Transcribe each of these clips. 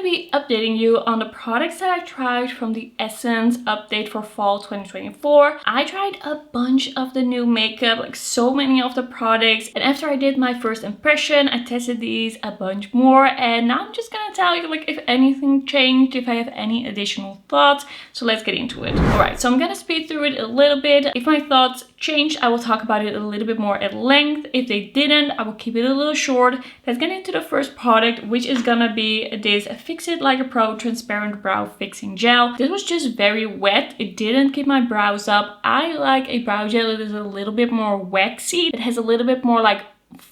be updating you on the products that I tried from the Essence update for fall 2024. I tried a bunch of the new makeup, like so many of the products, and after I did my first impression, I tested these a bunch more, and now I'm just gonna tell you like if anything changed, if I have any additional thoughts. So let's get into it. Alright, so I'm gonna speed through it a little bit. If my thoughts changed, I will talk about it a little bit more at length. If they didn't, I will keep it a little short. Let's get into the first product, which is gonna be this Fix It Like a Pro Transparent Brow Fixing Gel. This was just very wet. It didn't keep my brows up. I like a brow gel that is a little bit more waxy. It has a little bit more like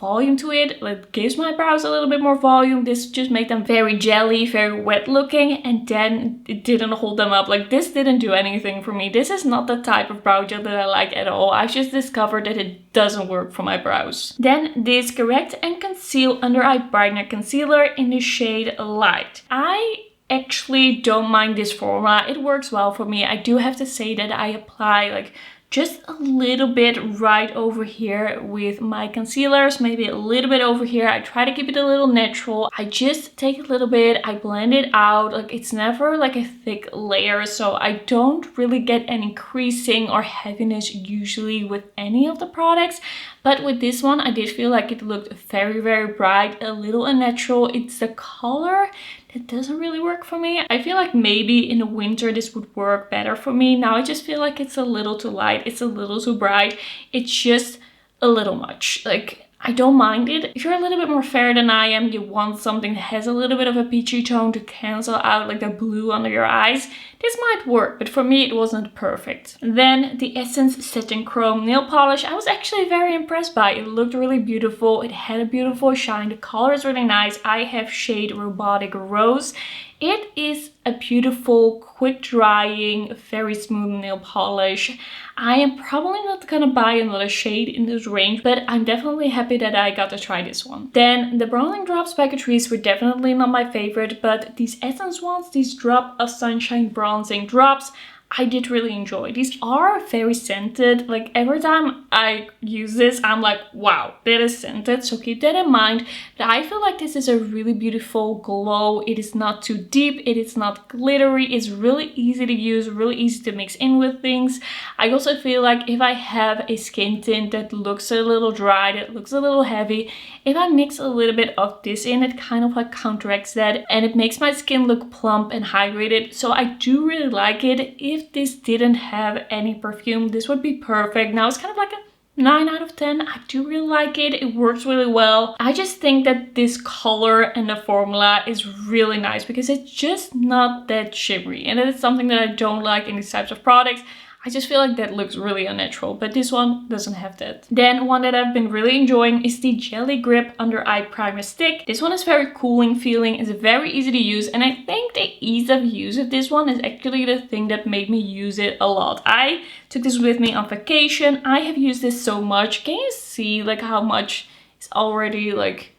volume to it. It gives my brows a little bit more volume. This just made them very jelly, very wet looking, and then it didn't hold them up. Like this didn't do anything for me. This is not the type of brow gel that I like at all. I've just discovered that it doesn't work for my brows. Then this Correct and Conceal Under Eye Brightener Concealer in the shade Light. I actually don't mind this formula. It works well for me. I do have to say that I apply like just a little bit right over here with my concealers, maybe a little bit over here. I try to keep it a little natural. I just take a little bit, I blend it out. Like it's never like a thick layer, so I don't really get any creasing or heaviness usually with any of the products. But with this one, I did feel like it looked very, very bright, a little unnatural. It's the color that doesn't really work for me. I feel like maybe in the winter this would work better for me. Now I just feel like it's a little too light. It's a little too bright. It's just a little much. Like, I don't mind it. If you're a little bit more fair than I am, you want something that has a little bit of a peachy tone to cancel out like the blue under your eyes, this might work, but for me it wasn't perfect. Then the Essence Satin Chrome nail polish, I was actually very impressed by. It looked really beautiful. It had a beautiful shine. The color is really nice. I have shade Robotic Rose. It is a beautiful, quick drying, very smooth nail polish. I am probably not gonna buy another shade in this range, but I'm definitely happy that I got to try this one. Then the Bronzing Drops Packagries were definitely not my favorite, but these Essence ones, these Drop of Sunshine Bronzing Drops, I did really enjoy. These are very scented. Like every time I use this, I'm like, wow, that is scented. So keep that in mind. But I feel like this is a really beautiful glow. It is not too deep. It is not glittery. It's really easy to use, really easy to mix in with things. I also feel like if I have a skin tint that looks a little dry, that looks a little heavy, if I mix a little bit of this in, it kind of like counteracts that and it makes my skin look plump and hydrated. So I do really like it. If this didn't have any perfume, this would be perfect. Now it's kind of like a 9 out of 10. I do really like it. It works really well. I just think that this color and the formula is really nice because it's just not that shimmery. And it's something that I don't like in these types of products. I just feel like that looks really unnatural, but this one doesn't have that. Then one that I've been really enjoying is the Jelly Grip Under Eye Primer Stick. This one is very cooling feeling. It's very easy to use, and I think the ease of use of this one is actually the thing that made me use it a lot. I took this with me on vacation. I have used this so much. Can you see like how much is already like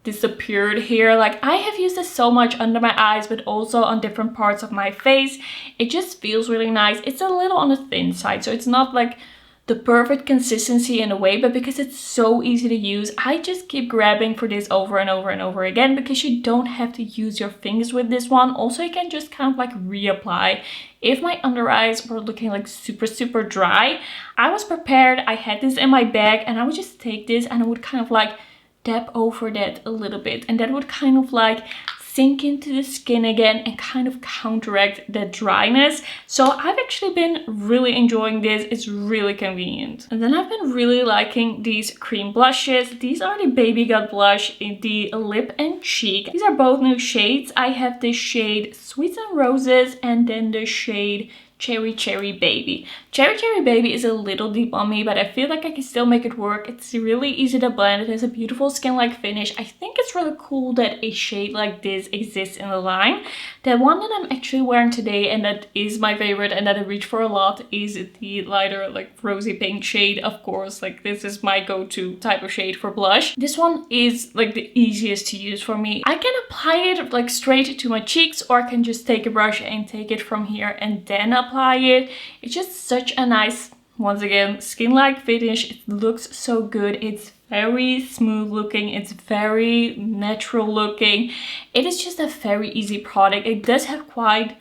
disappeared here? Like I have used this so much under my eyes, but also on different parts of my face. It just feels really nice. It's a little on the thin side, so it's not like the perfect consistency in a way, but because it's so easy to use, I just keep grabbing for this over and over and over again because you don't have to use your fingers with this one. Also, you can just kind of like reapply. If my under eyes were looking like super dry, I was prepared. I had this in my bag and I would just take this and I would kind of like dab over that a little bit, and that would kind of like sink into the skin again and kind of counteract that dryness. So I've actually been really enjoying this. It's really convenient. And then I've been really liking these cream blushes. These are the Baby Got blush in the lip and cheek. These are both new shades. I have the shade Sweets and Roses and then the shade Cherry Cherry Baby. Cherry Cherry Baby is a little deep on me, but I feel like I can still make it work. It's really easy to blend. It has a beautiful skin-like finish. I think it's really cool that a shade like this exists in the line. The one that I'm actually wearing today, and that is my favorite and that I reach for a lot, is the lighter like rosy pink shade. Of course, like this is my go-to type of shade for blush. This one is like the easiest to use for me. I can apply it like straight to my cheeks, or I can just take a brush and take it from here and then apply it. It's just such a nice once again, skin-like finish. It looks so good. It's very smooth looking. It's very natural looking. It is just a very easy product. It does have quite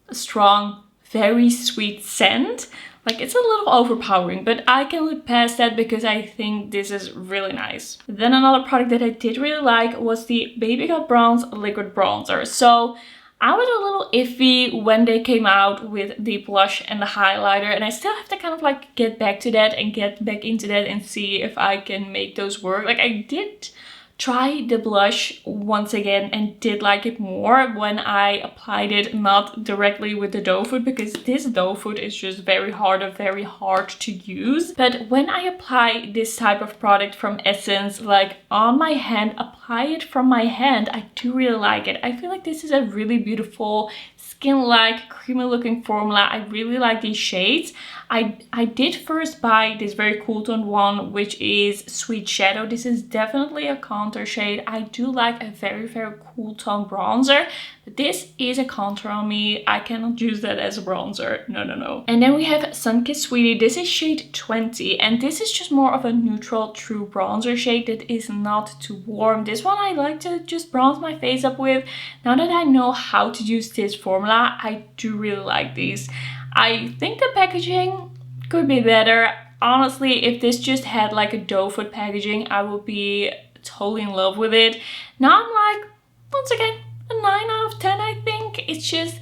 a strong, very sweet scent. Like, it's a little overpowering, but I can look past that because I think this is really nice. Then another product that I did really like was the Baby Got Bronze Liquid Bronzer. So I was a little iffy when they came out with the blush and the highlighter, and I still have to kind of like get back to that and get back into that and see if I can make those work. Like, I did try the blush once again and did like it more when I applied it not directly with the doe foot, because this doe foot is just very hard to use. But when I apply this type of product from Essence, like on my hand, apply it from my hand, I do really like it. I feel like this is a really beautiful skin-like creamy looking formula. I really like these shades. I did first buy this very cool toned one, which is Sweet Shadow. This is definitely a contour shade. I do like a very cool tone bronzer, but this is a contour on me. I cannot use that as a bronzer. No. And then we have Sunkissed Sweetie. This is shade 20, and this is just more of a neutral true bronzer shade that is not too warm. This one I like to just bronze my face up with. Now that I know how to use this formula, I do really like these. I think the packaging could be better. Honestly, if this just had like a doe foot packaging, I would be totally in love with it. Now I'm like, once again, a 9 out of 10, I think. It's just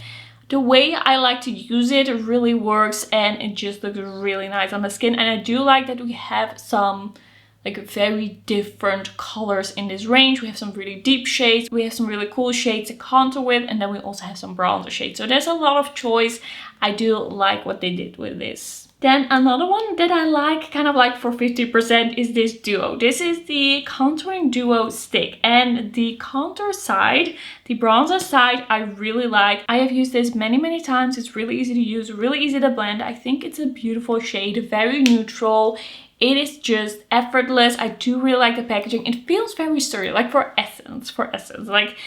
the way I like to use it really works, and it just looks really nice on the skin. And I do like that we have some like very different colors in this range. We have some really deep shades, we have some really cool shades to contour with, and then we also have some bronzer shades. So there's a lot of choice. I do like what they did with this. Then another one that I like, kind of like for 50%, is this Duo. This is the Contouring Duo Stick, and the contour side, the bronzer side, I really like. I have used this many times. It's really easy to use, really easy to blend. I think it's a beautiful shade, very neutral. It is just effortless. I do really like the packaging. It feels very sturdy, like for Essence. Like,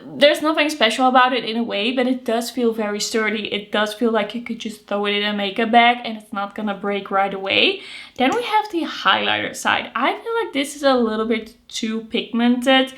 there's nothing special about it in a way, but it does feel very sturdy. It does feel like you could just throw it in a makeup bag and it's not gonna break right away. Then we have the highlighter side. I feel like this is a little bit too pigmented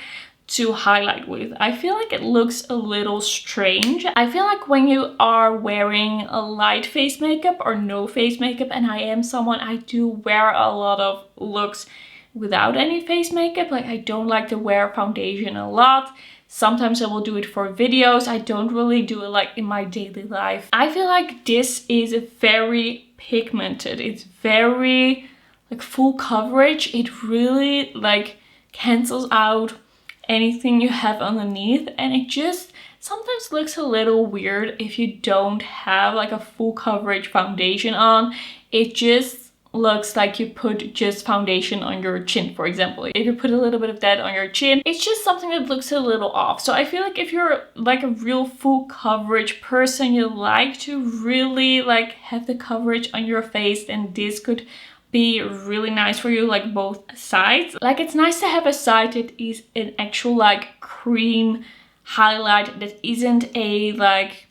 to highlight with. I feel like it looks a little strange. I feel like when you are wearing a light face makeup or no face makeup, and I am someone, I do wear a lot of looks without any face makeup. Like, I don't like to wear foundation a lot. Sometimes I will do it for videos. I don't really do it like in my daily life. I feel like this is very pigmented. It's very like full coverage. It really like cancels out anything you have underneath, and it just sometimes looks a little weird if you don't have like a full coverage foundation on. It just looks like you put just foundation on your chin, for example. If you put a little bit of that on your chin, it's just something that looks a little off. So I feel like if you're like a real full coverage person, you like to really like have the coverage on your face, then this could be really nice for you, like both sides. Like, it's nice to have a side that is an actual like cream highlight that isn't a like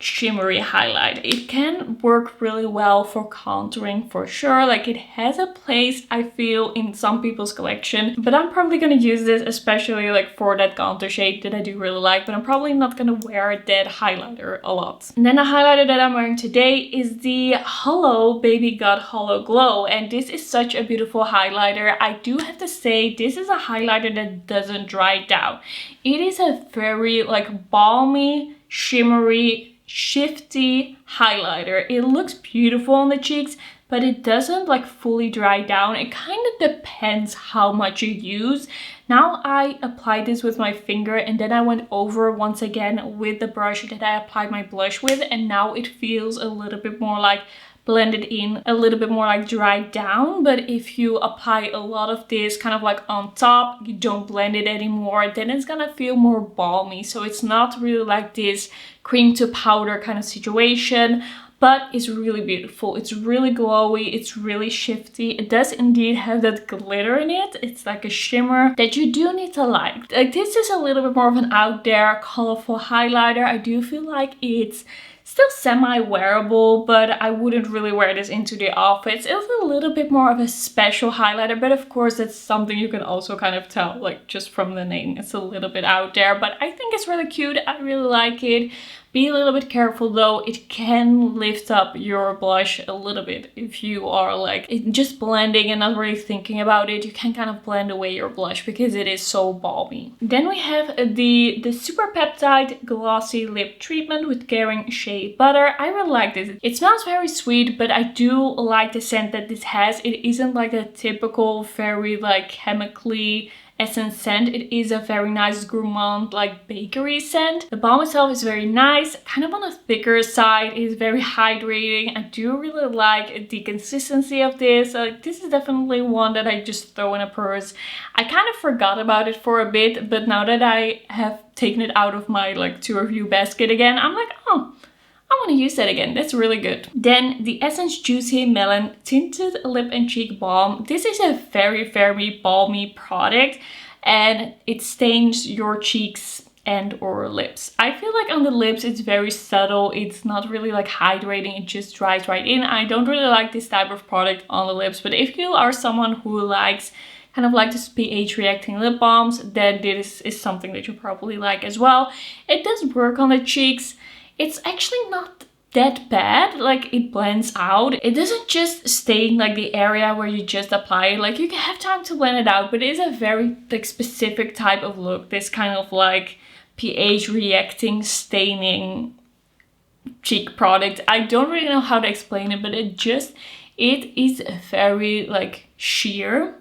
shimmery highlight. It can work really well for contouring for sure. Like, it has a place, I feel, in some people's collection, but I'm probably gonna use this especially like for that contour shade that I do really like, but I'm probably not gonna wear that highlighter a lot. And then the highlighter that I'm wearing today is the Hello Baby Got Hollow Glow, and this is such a beautiful highlighter. I do have to say, this is a highlighter that doesn't dry down. It is a very like balmy, shimmery, shifty highlighter. It looks beautiful on the cheeks, but it doesn't like fully dry down. It kind of depends how much you use. Now I applied this with my finger, and then I went over once again with the brush that I applied my blush with, and now it feels a little bit more like blended in, a little bit more like dried down. But if you apply a lot of this kind of like on top, you don't blend it anymore, then it's gonna feel more balmy. So it's not really like this cream to powder kind of situation, but it's really beautiful. It's really glowy, it's really shifty. It does indeed have that glitter in it. It's like a shimmer that you do need to like. This is a little bit more of an out there, colorful highlighter. I do feel like it's Still semi-wearable, but I wouldn't really wear this into the outfits. It's a little bit more of a special highlighter, but of course it's something you can also kind of tell, like just from the name. It's a little bit out there, but I think it's really cute. I really like it. Be a little bit careful though, it can lift up your blush a little bit. If you are like just blending and not really thinking about it, you can kind of blend away your blush because it is so balmy. Then we have the Super Peptide Glossy Lip Treatment with Caring Shea Butter. I really like this. It smells very sweet, but I do like the scent that this has. It isn't like a typical very like chemically essence scent. It is a very nice gourmand like bakery scent. The balm itself is very nice, kind of on a thicker side. It is very hydrating. I do really like the consistency of this. This is definitely one that I just throw in a purse. I kind of forgot about it for a bit, but now that I have taken it out of my like to review basket again, I'm like, oh, I want to use that again. That's really good. Then the Essence Juicy Melon Tinted Lip and Cheek Balm. This is a very, very balmy product and it stains your cheeks and or lips. I feel like on the lips it's very subtle. It's not really like hydrating. It just dries right in. I don't really like this type of product on the lips, but if you are someone who likes kind of like this pH reacting lip balms, then this is something that you probably like as well. It does work on the cheeks. It's actually not that bad, like it blends out. It doesn't just stain like the area where you just apply it, like you can have time to blend it out, but it is a very like specific type of look, this kind of like pH reacting staining cheek product. I don't really know how to explain it, but it is very like sheer.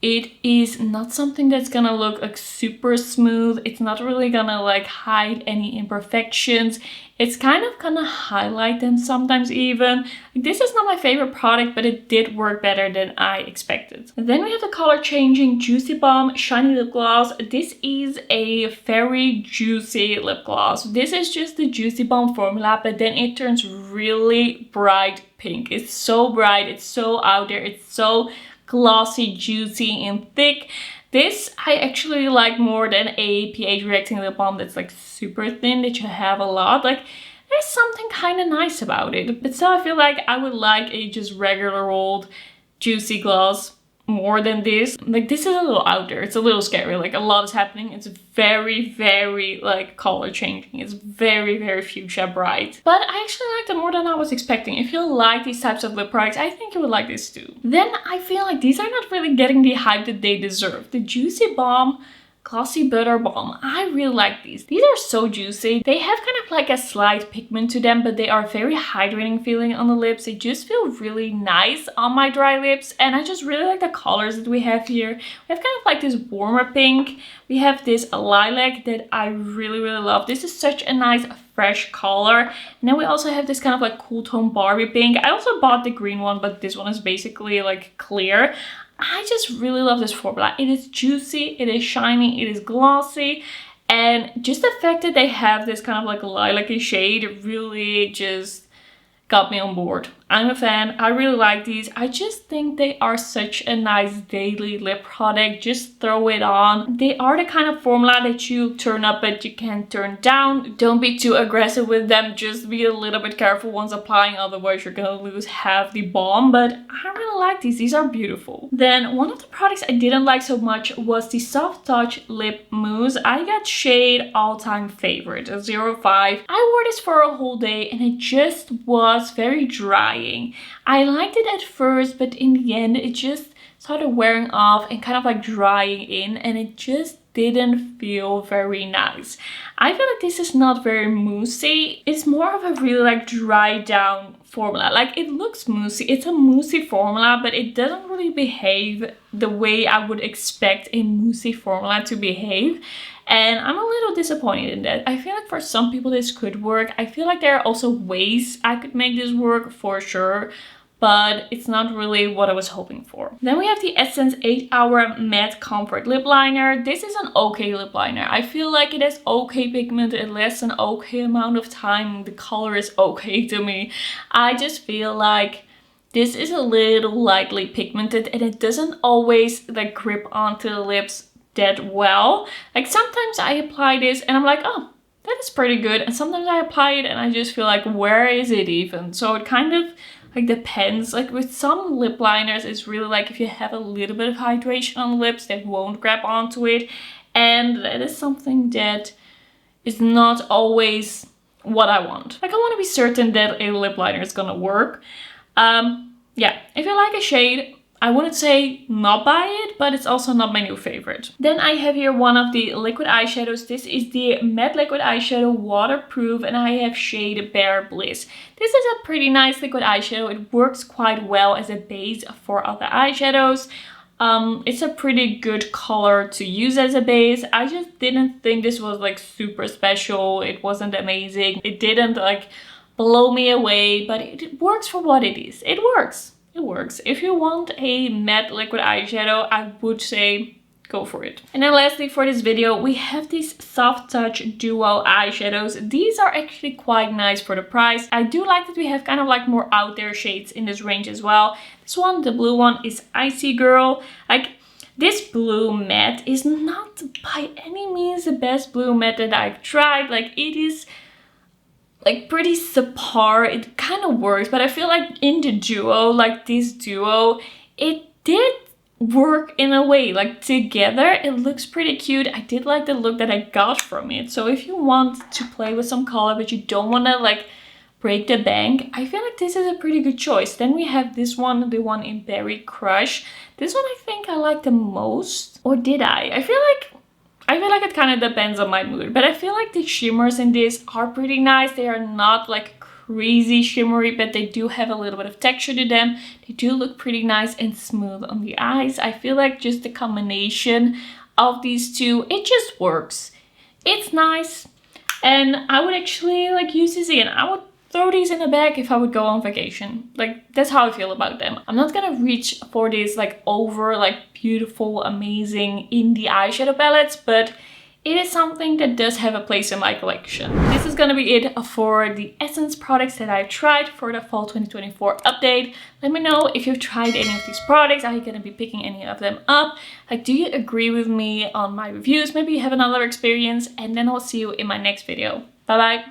It is not something that's gonna look like super smooth. It's not really gonna like hide any imperfections. It's kind of gonna highlight them sometimes even. This is not my favorite product, but it did work better than I expected. And then we have the Color Changing Juicy Balm Shiny Lip Gloss. This is a very juicy lip gloss. This is just the Juicy Balm formula, but then it turns really bright pink. It's so bright, it's so out there, it's so glossy, juicy, and thick. This I actually like more than a pH reacting lip balm that's like super thin that you have a lot. Like there's something kind of nice about it, but still I feel like I would like a just regular old juicy gloss more than this. Like this is a little out there, it's a little scary, like a lot is happening. It's very, very like color changing. It's very, very fuchsia bright, but I actually liked it more than I was expecting. If you like these types of lip products, I think you would like this too. Then I feel like these are not really getting the hype that they deserve. The Juicy Balm Glossy Butter Balm. I really like these. These are so juicy. They have kind of like a slight pigment to them, but they are very hydrating feeling on the lips. They just feel really nice on my dry lips. And I just really like the colors that we have here. We have kind of like this warmer pink. We have this lilac that I really, really love. This is such a nice fresh color. And then we also have this kind of like cool tone Barbie pink. I also bought the green one, but this one is basically like clear. I just really love this formula. It is juicy, it is shiny, it is glossy, and just the fact that they have this kind of like lilac-y shade really just got me on board. I'm a fan. I really like these. I just think they are such a nice daily lip product. Just throw it on. They are the kind of formula that you turn up but you can't turn down. Don't be too aggressive with them. Just be a little bit careful once applying, otherwise you're gonna lose half the balm. But I really like these. These are beautiful. Then one of the products I didn't like so much was the Soft Touch Lip Mousse. I got shade All Time Favorite, a 05. I wore this for a whole day and it just was very dry. I liked it at first, but in the end it just started wearing off and kind of like drying in, and it just didn't feel very nice. I feel like this is not very moussey. It's more of a really like dry down formula. Like it looks moussey. It's a moussey formula, but it doesn't really behave the way I would expect a moussey formula to behave. And I'm a little disappointed in that. I feel like for some people this could work. I feel like there are also ways I could make this work for sure, but it's not really what I was hoping for. Then we have the Essence 8 Hour Matte Comfort Lip Liner. This is an okay lip liner. I feel like it has okay pigment. It lasts an okay amount of time. The color is okay to me. I just feel like this is a little lightly pigmented and it doesn't always like grip onto the lips that well. Like sometimes I apply this and I'm like, oh, that is pretty good. And sometimes I apply it and I just feel like, where is it even? So it kind of like depends. Like with some lip liners, it's really like if you have a little bit of hydration on the lips, they won't grab onto it. And that is something that is not always what I want. Like I want to be certain that a lip liner is gonna work. Yeah, if you like a shade, I wouldn't say not buy it, but it's also not my new favorite. Then I have here one of the liquid eyeshadows. This is the matte liquid eyeshadow, waterproof, and I have shade Bare Bliss. This is a pretty nice liquid eyeshadow. It works quite well as a base for other eyeshadows. It's a pretty good color to use as a base. I just didn't think this was like super special. It wasn't amazing. It didn't like blow me away, but it works for what it is. It works. It works. If you want a matte liquid eyeshadow, I would say go for it. And then lastly for this video, we have these Soft Touch Duo eyeshadows. These are actually quite nice for the price. I do like that we have kind of like more out there shades in this range as well. This one, the blue one, is Icy Girl. Like this blue matte is not by any means the best blue matte that I've tried. Like it is like pretty subpar. It kind of works, but I feel like in the duo, like this duo, it did work in a way. Like together it looks pretty cute. I did like the look that I got from it. So if you want to play with some color but you don't want to like break the bank, I feel like this is a pretty good choice. Then we have this one, the one in Berry Crush. This one I think I like the most. Or did I? I feel like it kind of depends on my mood, but I feel like the shimmers in this are pretty nice. They are not like crazy shimmery, but they do have a little bit of texture to them. They do look pretty nice and smooth on the eyes. I feel like just the combination of these two, it just works. It's nice, and I would actually like use this again. I would throw these in a bag if I would go on vacation. Like that's how I feel about them. I'm not gonna reach for these like over like beautiful, amazing indie eyeshadow palettes, but it is something that does have a place in my collection. This is gonna be it for the Essence products that I've tried for the fall 2024 update. Let me know if you've tried any of these products. Are you gonna be picking any of them up? Like, do you agree with me on my reviews? Maybe you have another experience, and then I'll see you in my next video. Bye bye.